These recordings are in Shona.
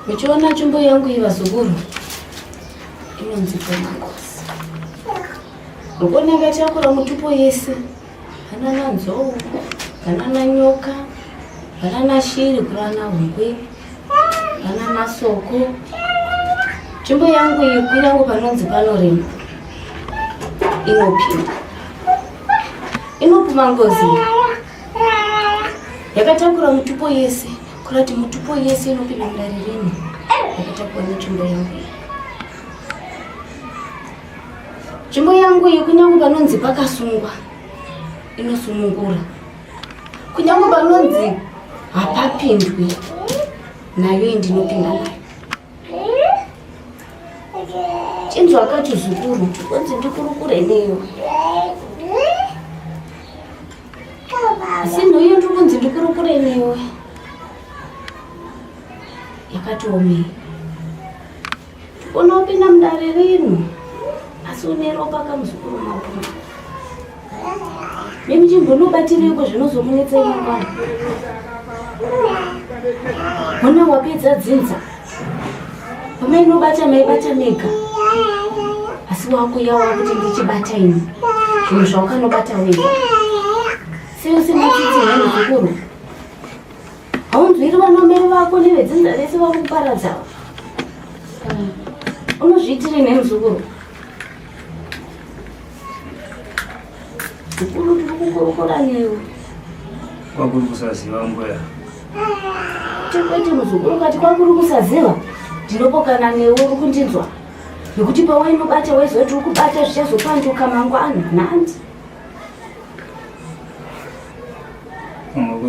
Ukiona chumbo yangu ivazukuru inonzi Pentecost. Ukona ngachakura mutupo yese kana nzou kana nyoka kana shiri kurana hungwe kana soko. Chumbo yangu ikuyangu panonzi panorema inopinda inopuma ngozi yakatakura mutupo yese kurati mutupo yese inopinda ndarireni yakatakura nechumbo yangu. Chumbo yangu kunyangu panonzi pakasungwa inosunungura, kunyangu panonzi hapapindwi nayo ndinopinda nayo. Chinzi wakati zukuru konzi ndikurukure neyo asi nhoyo ndikunzi ndikurukure neyo yakati omei unopinda mudare rino asi uneropa kamuzukuru makuru nemuchimbonobatireko zvinozomunetsei mangwana. Mwana wapedza dzinza pamainobata maibata mega asi wakuya wakuti ndichibata ini zvinhu zvaukanobata wega seusi matiti nemuzukuru haunzwiri vanomai vako nevedzinza rese vakuparadza unozviitire nemuzukuru. Zukuru tiri kungorokora newe kwakuri kusaziva mboya chekwete muzukuru kati kwakuri kusaziva ndinopokana newe uri kundinzwa nekuti pawainobata waizoti uri kubata zvichazopanduka mangwana nhandi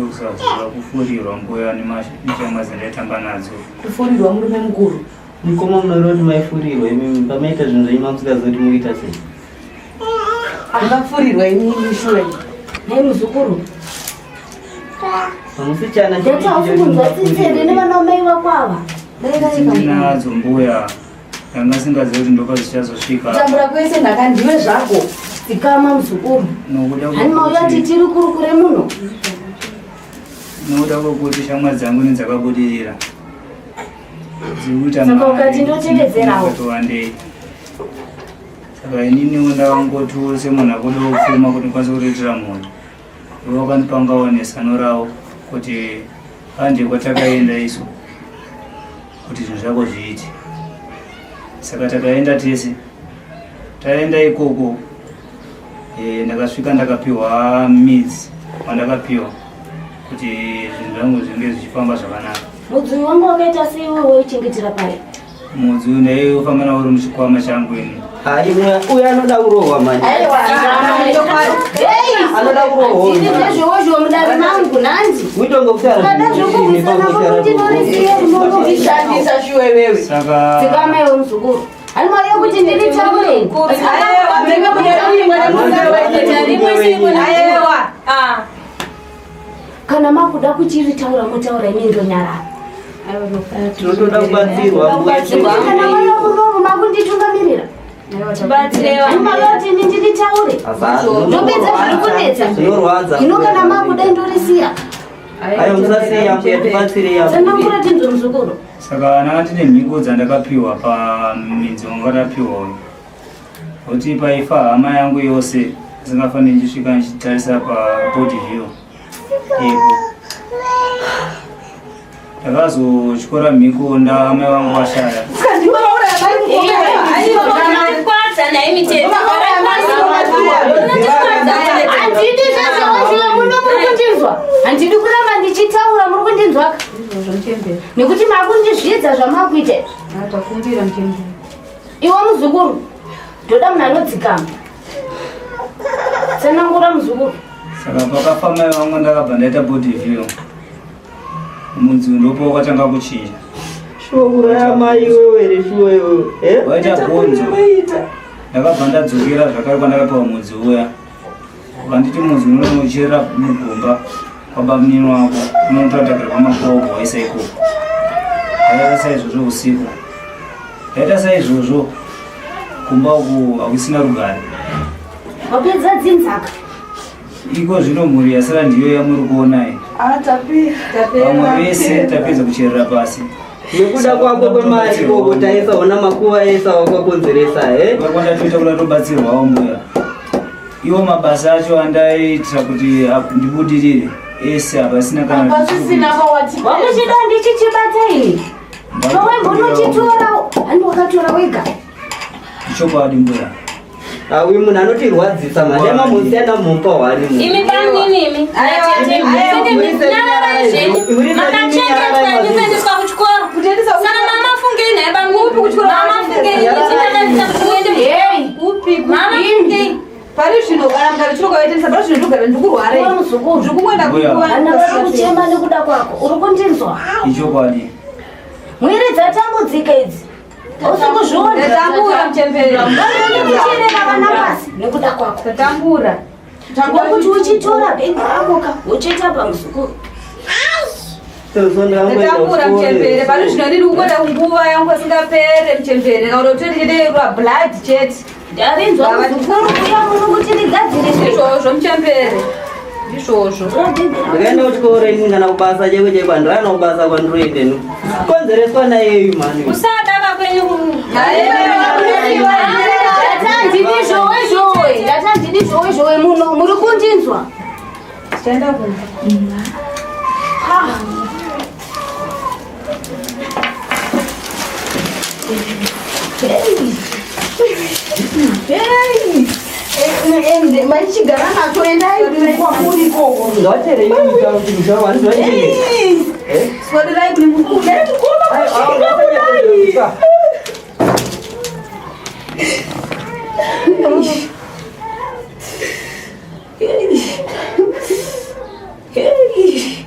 kusaziva kufurirwa mbuya nechama dzandaitamba nadzo. Kufurirwa murume mukuru? Mukoma munoreva kuti maifurirwa imimi pamaita zvinhu zvenyu mamusikaziva kuti muita sei? Akafurirwa imimi shure. Nei muzukuru. Hamusichana ndatafunza tsitsende nevana mai vakwava. Ndinadzo mbuya. Ndanga singazivi kuti ndopa zichazosvika. Tambura kwese ndakandiwe zvako. Dzikama muzukuru. Hani mauya kuti tiri kurukure muno. Nokuda kwokuti shamwari dzangu nedzakabudirira. Saka ukati ndotevedzerawo. Saka ininiwo ndakangoti semunhu akuda kupfuma kuti ndikwanise kureetera munhu. Ivo vakandipangawo nesano ravo kuti pande kwatakaenda isu kuti zvinhu zvako zviite. Saka takaenda tese. Taenda ikoko. Ndakasvika ndakapiwa midzi wandakapiwa kuti zvinhu zvangu zvinge zvichifamba zvakanaka. Mudzi wangu wakaita sei wewe uchengetera pale? Mudzi ndaifamba nawo uri muchikwama changu ini. Uyu anoda kurohwa mani. Anoda kurohwa. Ndizvezvozvo mudare mangu nanzi. Uitonga kutara ndishandisa shuwe wewe. Saka dzikama iwe muzukuru. Hani mauya kuti ndiri taure. Kana makuda kuchiritaura mutaura imi ndonyarara. tinotoda kubatsirwa. Kana mauya kuromo makunditungamirira. Hani mauya kuti ndiri taure. Ndopedza zviri kunetsa. Hino kana makuda ndorisiya. Ayo musasiya mutibatsire yapo. Tsanangura tinzo muzukuru. Saka ana tine mhiko dzandakapiwa pamidzi wanga ndapiwa uyu. Kuti paifa hama yangu yose isingafaniri ndichisvika ndichitarisa paboard view. Ndakazotyora mhiko hama vangu vashaya. Handidi kuramba ndichitaura muri kundinzwa nekuti makundizvidza zvamakuita. Iwe muzukuru ndoda munhu anodzikama. Tsanangura muzukuru. Saka pakafamba vangu ndakabva ndaita board view. Mudzi ndopo wakatanga kuchinja. Shokura mai wewe shuwe. Waita gonzo. Ndakabva ndadzokera zvakare kwandakapiwa mudzi uya. Ukanditi mudzi unonocherera mugomba kwabamnini wako unototakurwa makobo waisa ikoko. Ndaita saizvozvo usiku. Ndaita saizvozvo kumba uku hakusina rugare. Wapedza dzinzaka. Iko zvino mhuri yasara ndiyo yamuri kuona iyi. Vamwe vese tapedza kucherera pasi. Nekuda kwako kwemari koko taisaona makuva ese wakakonzeresa kwandatoita kuda tobatsirwawo mbuya. Iwo mabasa acho andaitira kuti ndibudirire ese hapasina kana wakuchida ndichichibata ini. Wawembonochitora hani wakatora wega. Chokwadi mbuya. Uyu munhu anotirwadzisa madema musi ana mupa wari mu. Imi bani nimi. Makachengetwa kuchikoro. Saka mama fungei naye bangu kuchikoro. Mama fungei. Mama fungei. Pari zvino kana mugari chiro kwaitesa pari zvino ndogara ndikurwara Iwe muzukuru. ndirikumwenda Ana vari kuchema nekuda kwako. Uri kundinzwa? Ichokwadi. Mwiri dzatambudzika idzi. Usingozviona. ndatambura muchembera Ndinokucherera vana pasi nekuda kwako. ndatambura Ndokuti uchitora bhegi rako uchiita pamuzukuru. ndatambura muchembere pari zvino ndiri kukwenda kunguva yangu asingapere muchembere kaura kuti ndiderwa blood chete Ndarinzwa muzukuru kuya muri kuti ndigadzire izvozvo muchembere izvozvo Ndikaenda kuchikoro ini kana kubasa cheko cheko handiraana kubasa kwandiroende konzereswa nayeyu mani. Usadaka kwenyu. Ndatandini zvowe muno muri kundinzwa. tichaenda kumba maichigara nacho endai kwamuri koko. Ngatere yini kuti mshawani wani. swadirai kune munhu Hey.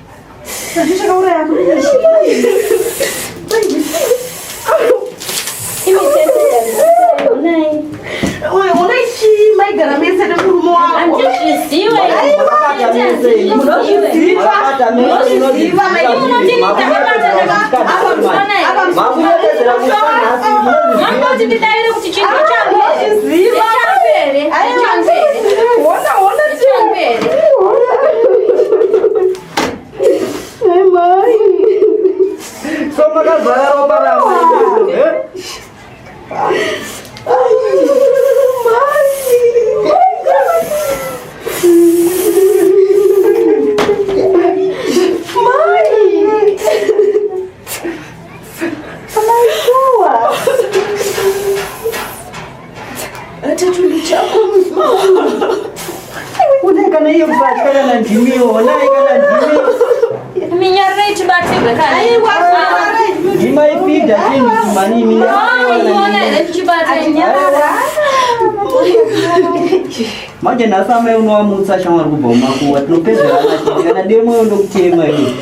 Manje nasama unoamutsa shamwari kubva mumakuwa tinopedzera kana demo ndokutema ini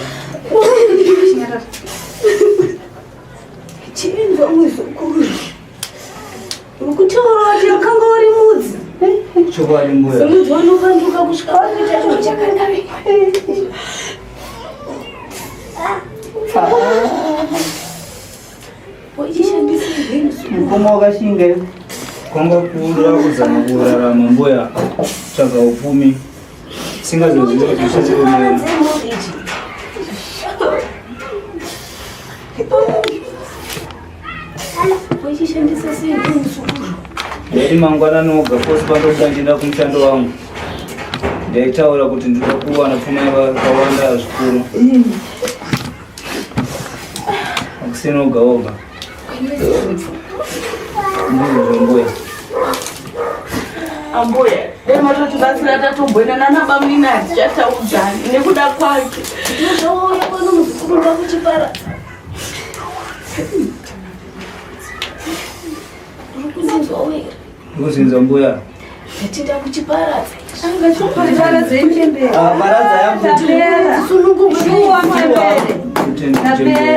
chinzo muzukuru ukutaura kuti akanga uri mudzi chokwadi mbuya mudzi wanokanduka kusvika wakuita chinhu chakanaka wachishandisa mukoma wakashinga kwanga kuda kuzama kurarama mbuya tsvaga upfumi singazoziva kuti zvichiomera wachishandisa sei musukuru ndati mangwanani oga kosi pandobuda ndienda kumushando wangu ndaitaura kuti ndinoda kuwana pfuma yakawanda zvikuru akusina oga oga ndizvombuya ambuya dematotibatsira tatomboenda nanabamnina hatichatauzani nekuda kwake ndozvauya pano muzukuru ndakuchipara urikuzinzwawera ndikuzinza mbuya atida kuchiparadza angachoparadza ichembere maradza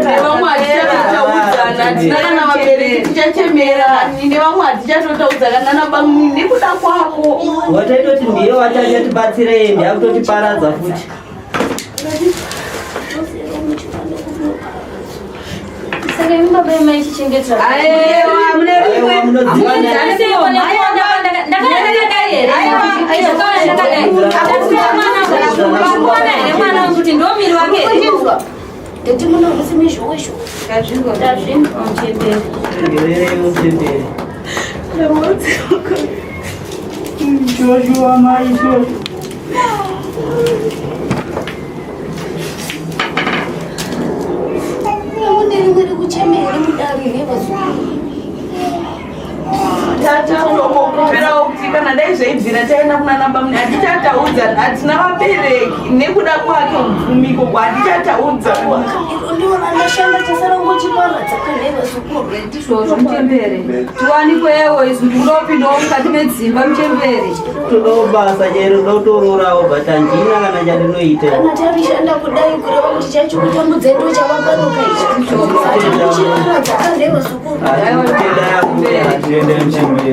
nevamwe hatichatotauzana hatina kana vabereki tichachemera nevamwe hatichatotauzana nanabamnini nekuda kwako wataitoti ndiye watachatibatsirei ndiyakutotiparadza futi saka imibaba yemaichengetera ndati muna musimizhowesho ndazvimutembere joshua maisho namunerimweri kuchemere mudare nevazukuru tatatomokupirawo kuti kana dai zveibvira taenda kuna nabamuni hatichataudza hatina vabereki nekuda kwake upfumiko kwahatichataudza ndiona ndashanda tasarangochiparadza kana nevazukuru ndizvozvo muchembere tiwanikwewo izvi ndinopindawo mukati medzimba muchembere todobasa chero ndotorurawo but handina kana chandinoita kana tarishanda kudai kureva kuti chachikutambudzai ndo chavapanoka ichichiparadza kana nevazukuru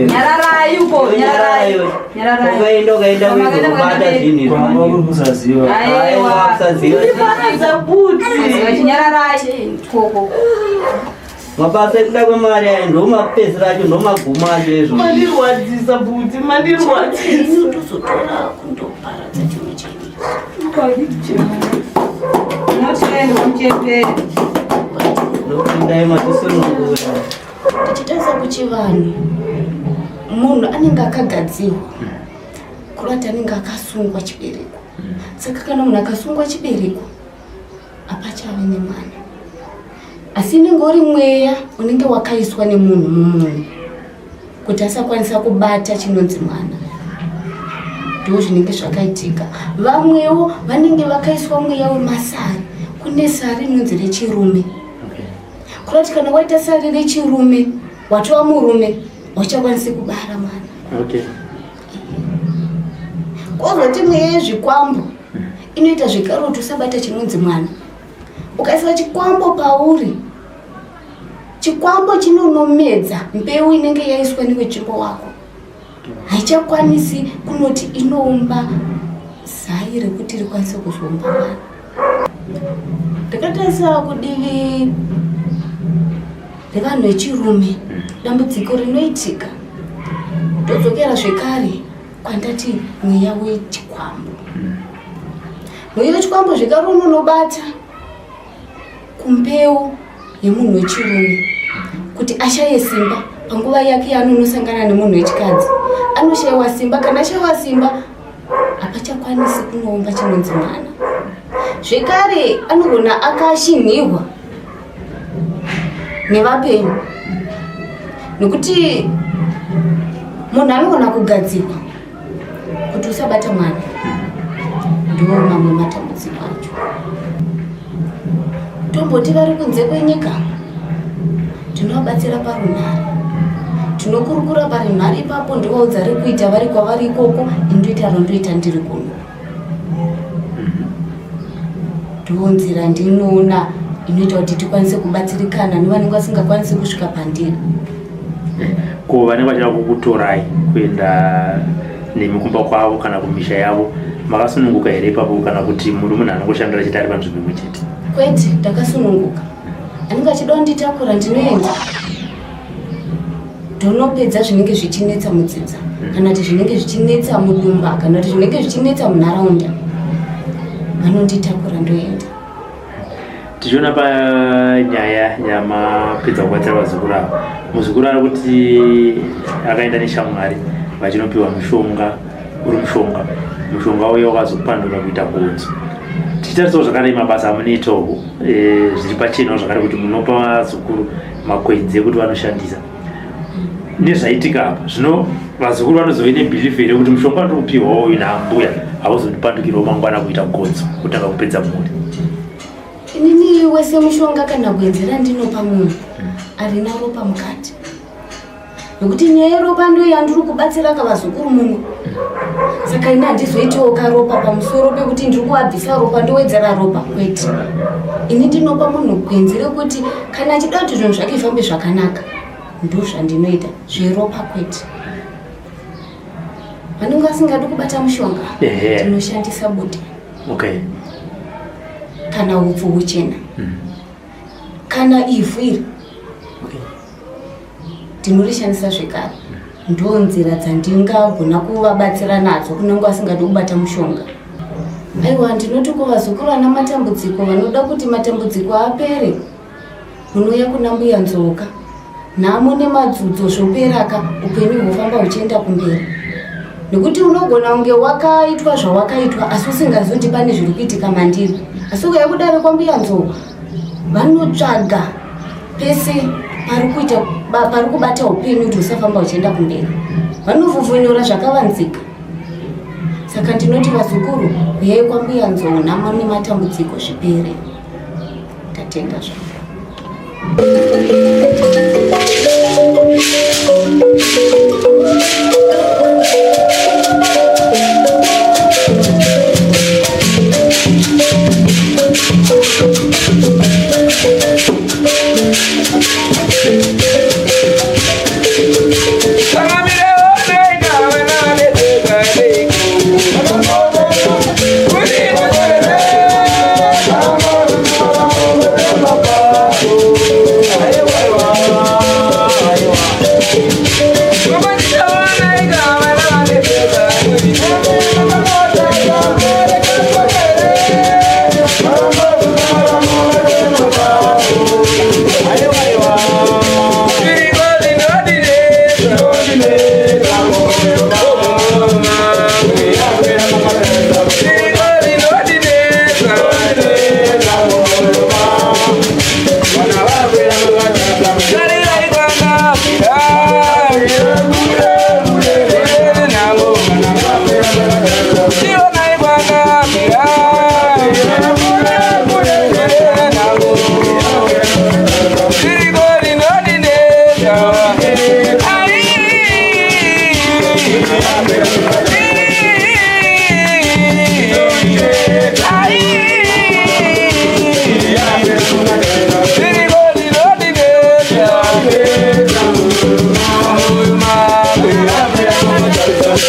nyararai uko nyararai ukaenda kubata zvinhu nyararai koko mabasa ekuda kwemari aya ndomapesi racho ndomaguma acho ezvo mandirwadzisa buti mandirwadzisa ndozotora kundoparadza chimwe chenyu notiendwa muchembere ndopindai matisunungura tichitarisa kuchivanhu munhu anenge akagadzirwa kurati anenge akasungwa chibereko saka kana munhu akasungwa chibereko hapachave nemwana asi inenge uri mweya unenge wakaiswa nemunhu mumwe kuti asakwanisa kubata chinonzi mwana ndo zvinenge zvakaitika vamwewo vanenge vakaiswa mweya wemasari kune sari inonzi rechirume kurati kana waita sari rechirume watova murume wachakwanisi kubara mwana kozoti mweya yezvikwambo inoita zvekare kuti usabata chinonzi mwana ukaisa chikwambo pauri chikwambo chinonomedza mbeu inenge yaiswa newetsvimbo wako haichakwanisi kunoti inoumba zai rekuti rikwanise kuzomba mwana. Ndakatarisa kudivi revanhu vechirume dambudziko rinoitika. Ndodzokera zvekare kwandati mweya wechikwambo. Mweya wechikwambo zvekare unonobata kumbeu yemunhu wechirume kuti ashaye simba panguva yake yaanonosangana nemunhu wechikadzi. Anoshayiwa simba, kana ashayiwa simba hapachakwanisi kunoumba chinonzi mwana. Zvekare anogona akashinhirwa nevapenyu, nekuti munhu anogona kugadzirwa kuti usabata mwana. Ndiwo mamwe matambudziko acho. Tomboti vari kunze kwenyika tinovabatsira parunhare, tinokurukura parunhare ipapo, ndivaudza rekuita vari kwavari ikoko, indoita rondoita ndiri kuno. Ndiwo nzira ndinoona inoita kuti tikwanise kubatsirikana nevanenge vasingakwanisi kusvika pandiri. Ko vanenge vachida kukutorai kuenda nemikumba kwavo kana kumisha yavo, makasununguka here ipapo kana kuti muri munhu anongoshandira chete ari panzvimbo imwe chete? Kwete, ndakasununguka. Anenge achida kunditakura ndinoenda. Ndonopedza zvinenge zvichinetsa mudzidza, kana kuti zvinenge zvichinetsa mudumba, kana kuti zvinenge zvichinetsa munharaunda. Vanonditakura ndoenda. Tichiona panyaya yamapedza kubatsira vazukuru ava, muzukuru ari kuti akaenda neshamwari vachinopiwa mushonga, uri mushonga uyo wakazopanduka kuita gonzo. Tichitarisawo zvakare mabasa amunoitawo zviri pachenawo zvakare kuti munopa vazukuru makwenzi ekuti vanoshandisa. Nezvaitika apa zvino vazukuru vanozove nebhilifu here kuti mushonga wandinopiwa uyu naambuya hauzondipandukirawo mangwana kuita gonzo kutanga kupedza mhuri. Inini wese mushonga kana gwenzi randinopa munhu arina ropa mukati, nekuti nyaya yeropa ndiyo yandiri kubatsira kavazukuru muno. Saka ini handizoitiwo karopa pamusoro pekuti ndiri kuabvisa ropa ndowedzera ropa, kwete. Ini ndinopa munhu gwenzi rekuti kana achida kuti zvinhu zvake zvifambe zvakanaka, ndozvandinoita, zveropa kwete. Vanenge vasingadi kubata mushonga tinoshandisa bute. Okay. Kana upfu huchena, kana ivhu iri tinorishandisa zvekare. Ndo nzira dzandingagona kuvabatsira nadzo kunenge vasingadi kubata mushonga. Aiwa, ndinoti kuvazukuru vana matambudziko vanoda kuti matambudziko apere, munouya kuna mbuya Nzoka. Nhamo nemadzudzo zvoperaka, upenyu hufamba huchienda kumberi. Nekuti unogona kunge wakaitwa zvawakaitwa asi usingazoti pane zviri kuitika mandiri. Asi ukauya kudare kwambuya Nzoka, vanotsvaga pese pari kubata upenyu kuti usafamba uchienda kumberi. Vanovhuvhunyura zvakavanzika. Saka ndinoti vazukuru, uyai kwambuya Nzoka, nhamo nematambudziko zvipere. Tatenda zvangu.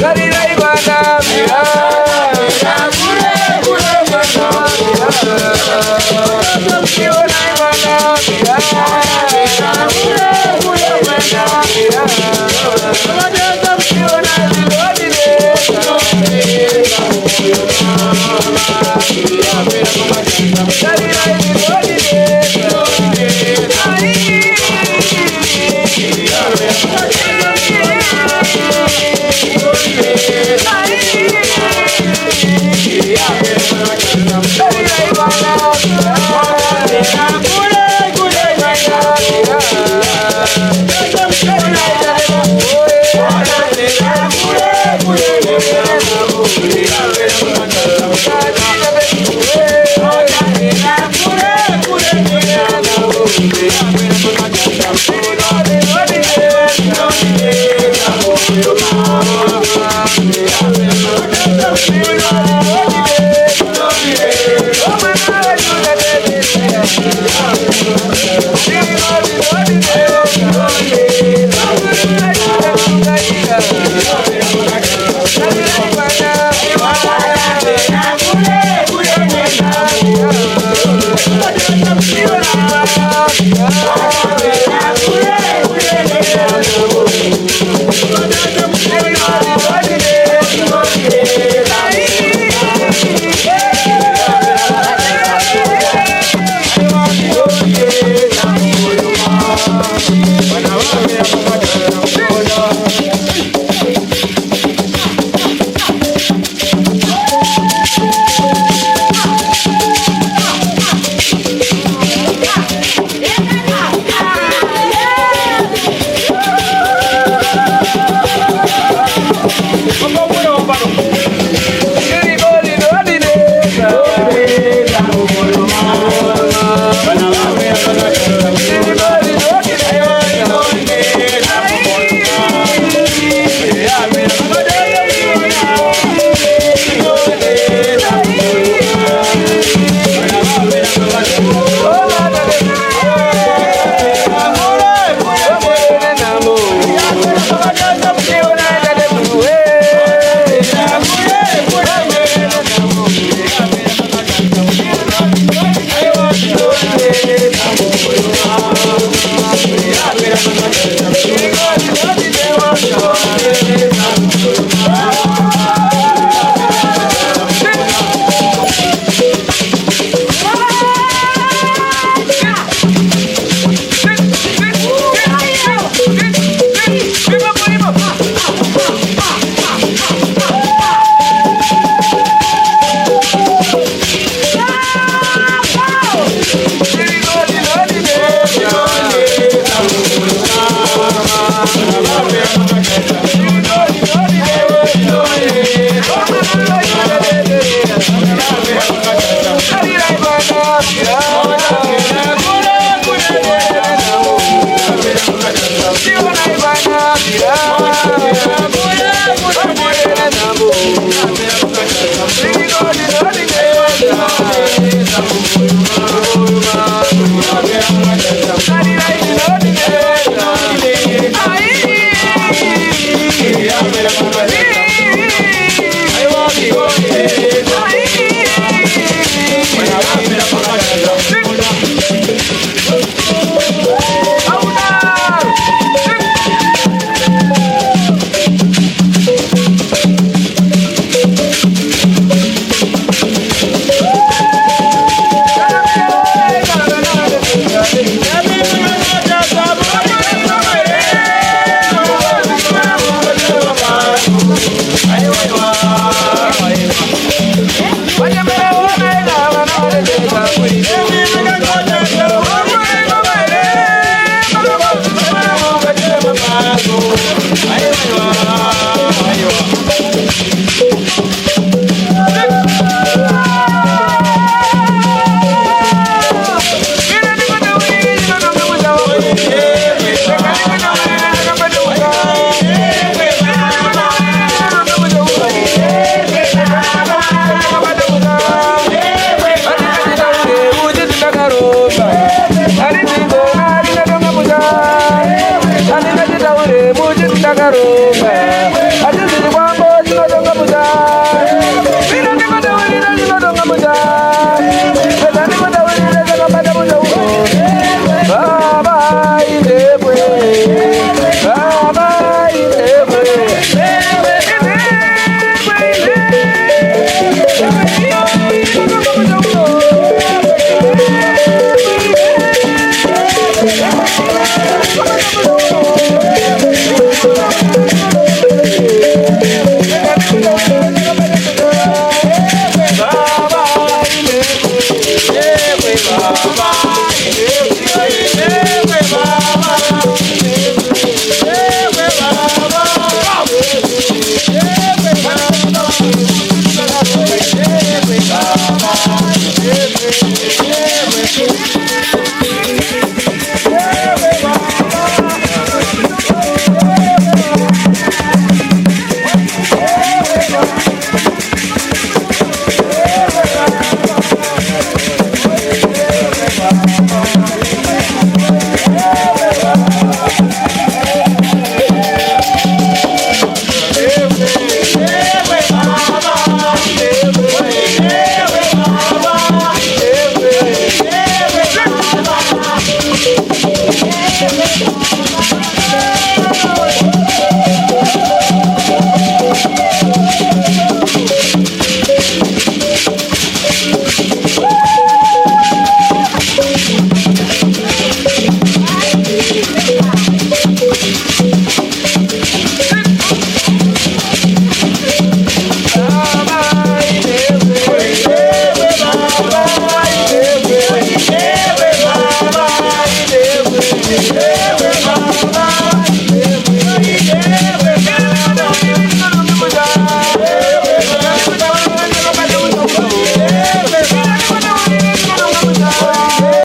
Kari rai bana We're